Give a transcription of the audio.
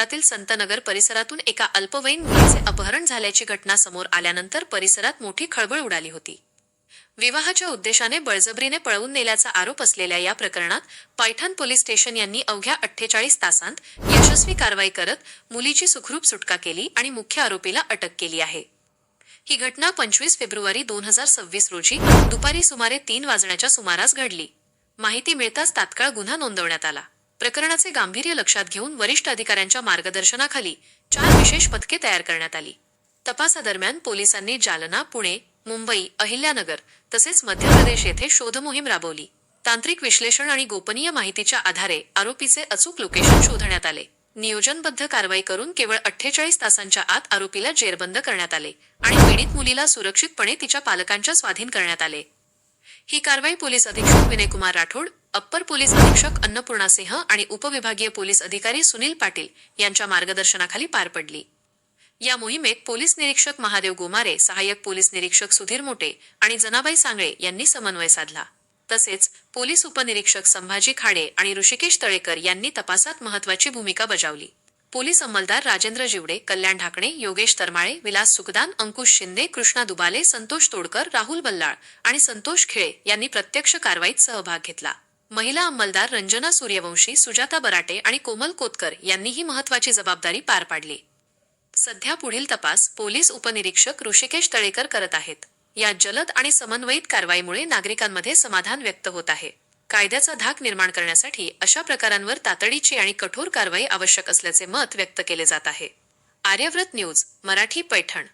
शहरातील संतनगर परिसरातून एका अल्पवयीन मुलीचे अपहरण झाल्याची घटना समोर आल्यानंतर परिसरात मोठी खळबळ उडाली होती. विवाहाच्या उद्देशाने बळजबरीने पळवून नेल्याचा आरोप असलेल्या या प्रकरणात पैठण पोलीस स्टेशन यांनी अवघ्या 48 तासांत यशस्वी कारवाई करत मुलीची सुखरूप सुटका केली आणि मुख्य आरोपीला अटक केली आहे. ही घटना 25 फेब्रुवारी 2026 रोजी दुपारी सुमारे 3 वाजण्याच्या सुमारास घडली. माहिती मिळताच तात्काळ गुन्हा नोंदवण्यात आला. प्रकरणाचे गांभीर्य लक्षात घेऊन वरिष्ठ अधिकाऱ्यांच्या मार्गदर्शनाखाली 4 विशेष पथके तयार करण्यात आली. तपासादरम्यान पोलिसांनी जालना, पुणे, मुंबई, अहिल्यानगर तसेच मध्य प्रदेश येथे शोधमोहीम राबवली. तांत्रिक विश्लेषण आणि गोपनीय माहितीच्या आधारे आरोपीचे अचूक लोकेशन शोधण्यात आले. नियोजनबद्ध कारवाई करून केवळ 48 तासांच्या आत आरोपीला जेरबंद करण्यात आले आणि पीडित मुलीला सुरक्षितपणे तिच्या पालकांच्या स्वाधीन करण्यात आले. ही कारवाई पोलीस अधीक्षक विनयकुमार राठोड, अप्पर पोलीस अधीक्षक अन्नपूर्णा सिंह आणि उपविभागीय पोलीस अधिकारी सुनील पाटील यांच्या मार्गदर्शनाखाली पार पडली. या मोहिमेत पोलीस निरीक्षक महादेव गोमारे, सहाय्यक पोलीस निरीक्षक सुधीर मोटे आणि जनाबाई सांगळे यांनी समन्वय साधला. तसेच पोलीस उपनिरीक्षक संभाजी खाडे आणि ऋषिकेश तळेकर यांनी तपासात महत्त्वाची भूमिका बजावली. पोलीस अंमलदार राजेंद्र जिवडे, कल्याण ढाकणे, योगेश तरमाळे, विलास सुखदान, अंकुश शिंदे, कृष्णा दुबाले, संतोष तोडकर, राहुल बल्लाळ आणि संतोष खिळे यांनी प्रत्यक्ष कारवाईत सहभाग घेतला. महिला अंमलदार रंजना सूर्यवंशी, सुजाता बराटे आणि कोमल कोतकर यांनीही महत्त्वाची जबाबदारी पार पाडली. सध्या पुढील तपास पोलीस उपनिरीक्षक ऋषिकेश तळेकर करत आहेत. या जलद आणि समन्वयित कारवाईमुळे नागरिकांमध्ये समाधान व्यक्त होत आहे. कायद्याचा धाक निर्माण करण्यासाठी अशा प्रकारांवर तातडीची आणि कठोर कारवाई आवश्यक असल्याचे मत व्यक्त केले जात आहे. आर्यव्रत न्यूज, मराठी, पैठण.